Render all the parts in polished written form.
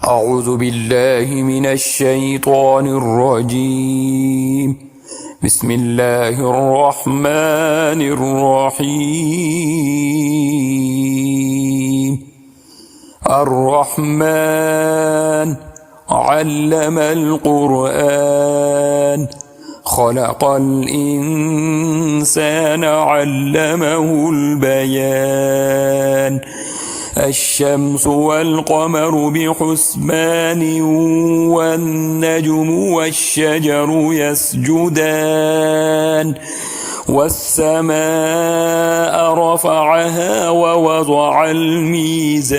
أعوذ بالله من الشيطان الرجيم. بسم الله الرحمن الرحيم. الرحمن علم القرآن، خلق الإنسان علمه البيان. الشمس والقمر بحسبان، والنجم والشجر يسجدان. والسماء رفعها ووضع الميزان،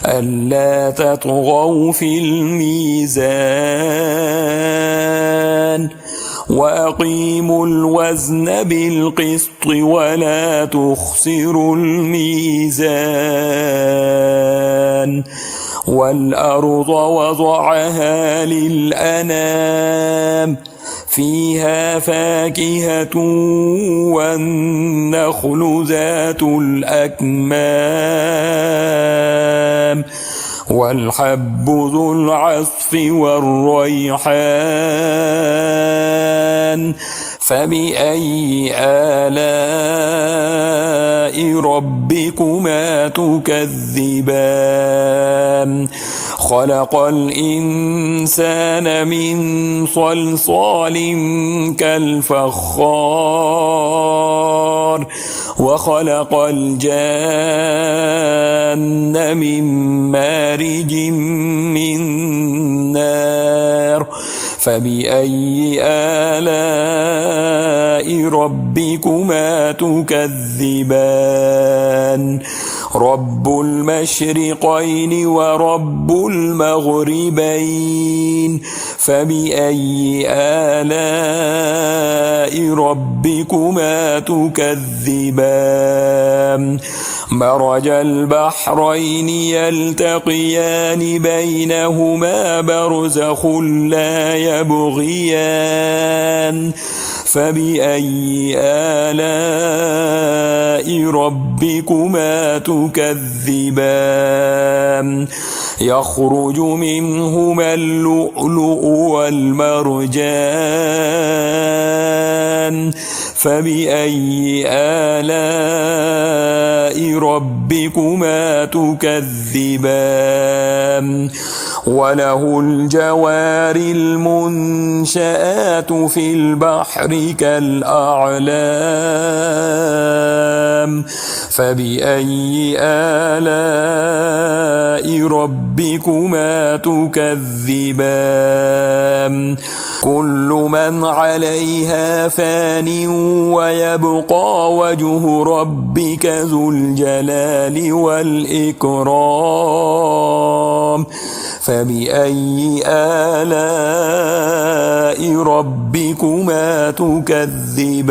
ألا تطغوا في الميزان، وأقيموا الوزن بالقسط ولا تخسروا الميزان. والأرض وضعها للأنام، فيها فاكهة والنخل ذات الأكمام، والحب ذو العصف والريحان. فبأي آلاء ربكما تكذبان؟ خلق الإنسان من صلصال كالفخار، وخلق الجان من مارج من نار. فبأي آلاء ربكما تكذبان؟ رب المشرقين ورب المغربين. فبأي آلاء ربكما تكذبان؟ مرج البحرين يلتقيان، بينهما برزخ لا يبغيان. فبأي آلاء ربكما تكذبان؟ يخرج منهما اللؤلؤ والمرجان. فبأي آلاء ربكما تكذبان؟ وله الجوار المنشآت في البحر كالأعلام. فبأي آلاء ربكما تكذبان؟ كل من عليها فان، ويبقى وجه ربك ذو الجلال والإكرام. فبأي آلاء ربكما تكذبان؟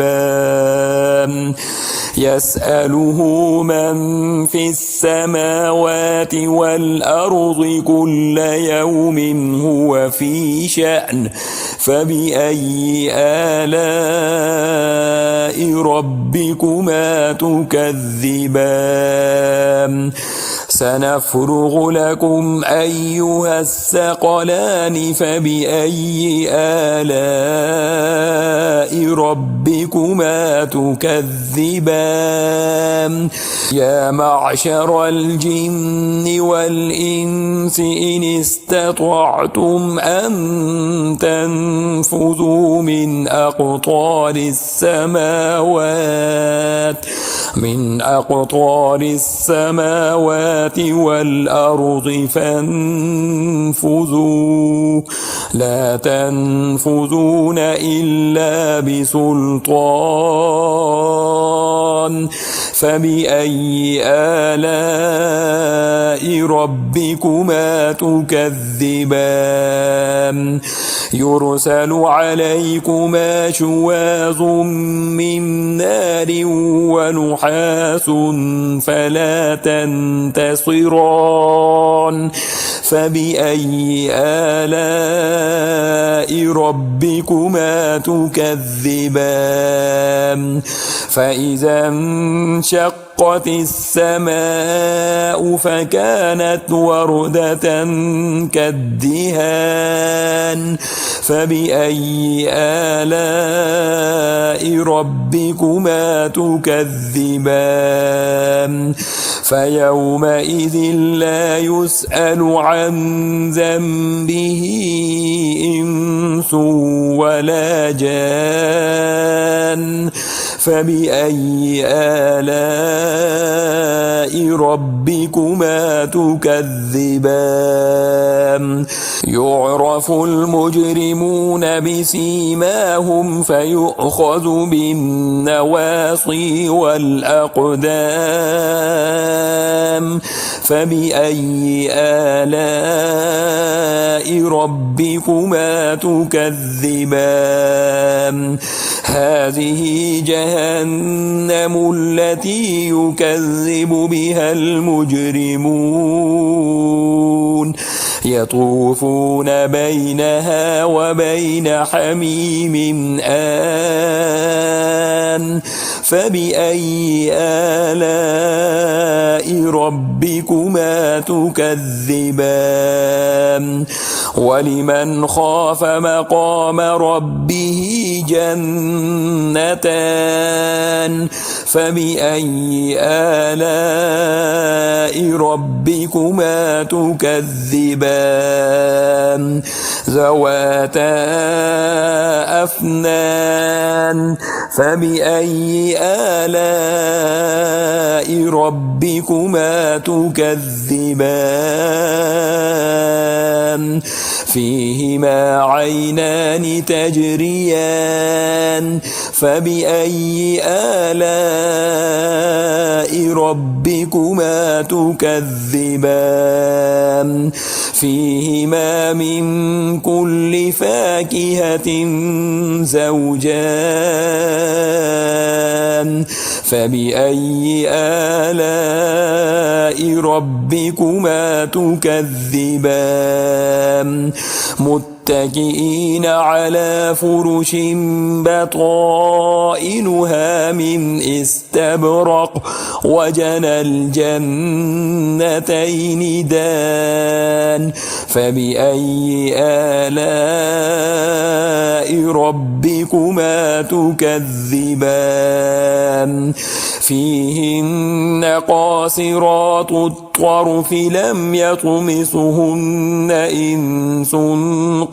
يسأله من في السماوات والأرض كل يوم هو في شأن. فبأي آلاء ربكما تكذبان؟ سنفرغ لكم أيها الثقلان. فبأي آلاء ربكما تكذبان؟ يا معشر الجن والإنس إن استطعتم أن تنفذوا من أقطار السماوات والأرض فانفذوا، لا تنفذون إلا بسلطان. فبأي آلاء ربكما تكذبان؟ يرسل عليكما شواظ من نار ونحاس فلا تنتصران. فبأي آلاء ربكما تكذبان؟ فإذا انشق وانشقت السماء فكانت وردة كالدهان فبأي آلاء ربكما تكذبان فيومئذ لا يسأل عن ذنبه إنس ولا جان فبأي آلاء ربكما تكذبان يعرف المجرمون بسيماهم فيؤخذ بالنواصي والأقدام فبأي آلاء ربكما تكذبان هذه جهنم التي يكذب بها المجرمون يطوفون بينها وبين حميم آن فبأي آلاء ربكما تكذبان ولمن خاف مقام ربه جنتان فبأي آلاء ربكما تكذبان ذواتا أفنان فبأي آلاء ربكما تكذبان فيهما عينان تجريان فبأي آلاء ربكما تكذبان فيهما من كل فاكهة زوجان فبأي آلاء ربكما تكذبان متكئين على فرش بطائنها من استبرق وجنى الجنتين دان فبأي آلاء ربكما تكذبان فيهن قاصرات الطرف لم يطمثهن إنس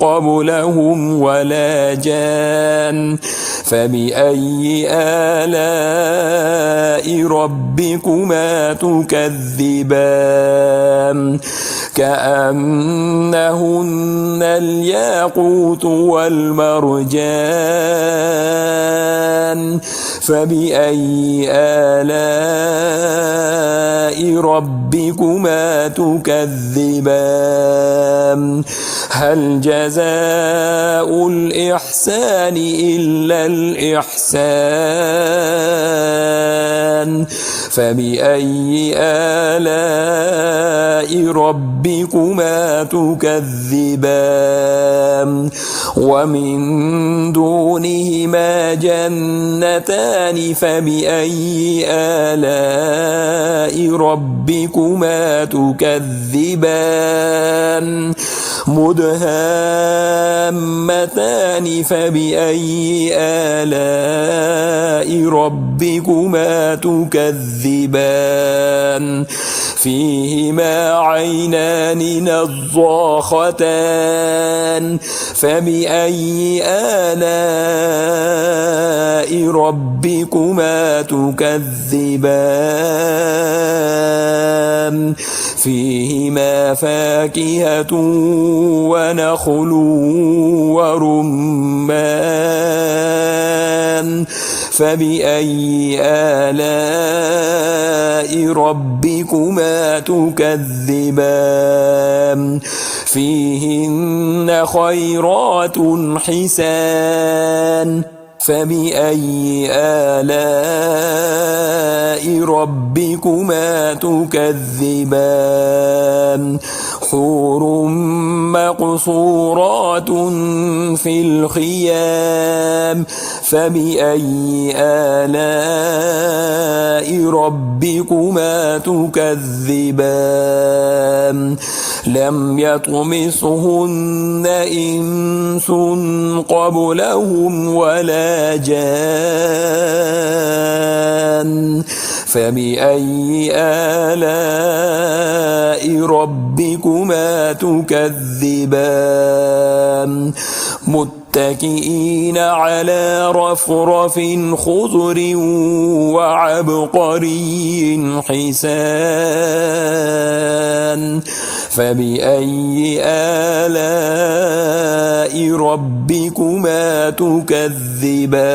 قبلهم ولا جان فبأي آلاء ربكما تكذبان كأنهن الياقوت والمرجان فبأي آلاء ربكما تكذبان هل جزاء الإحسان إلا الإحسان فبأي آلاء ربكما تكذبان ومن دونهما جنتان فبأي آلاء ربكما تكذبان مدهامتان فبأي آلاء ربكما تكذبان فيهما عينان نضاختان فبأي آلاء ربكما تكذبان فيهما فاكهة ونخل ورمان فبأي آلاء ربكما تكذبان فيهن خيرات حسان فبأي آلاء ربكما تكذبان حور مقصورات في الخيام فبأي آلاء ربكما تكذبان لم يطمثهن إنس قبلهم ولا جان فبأي آلاء ربكما تكذبان متكئين على رفرف خضر وعبقري حسان فبأي آلاء ربكما تكذبان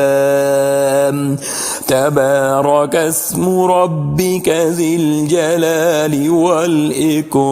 تبارك اسم ربك ذي الجلال والإكرام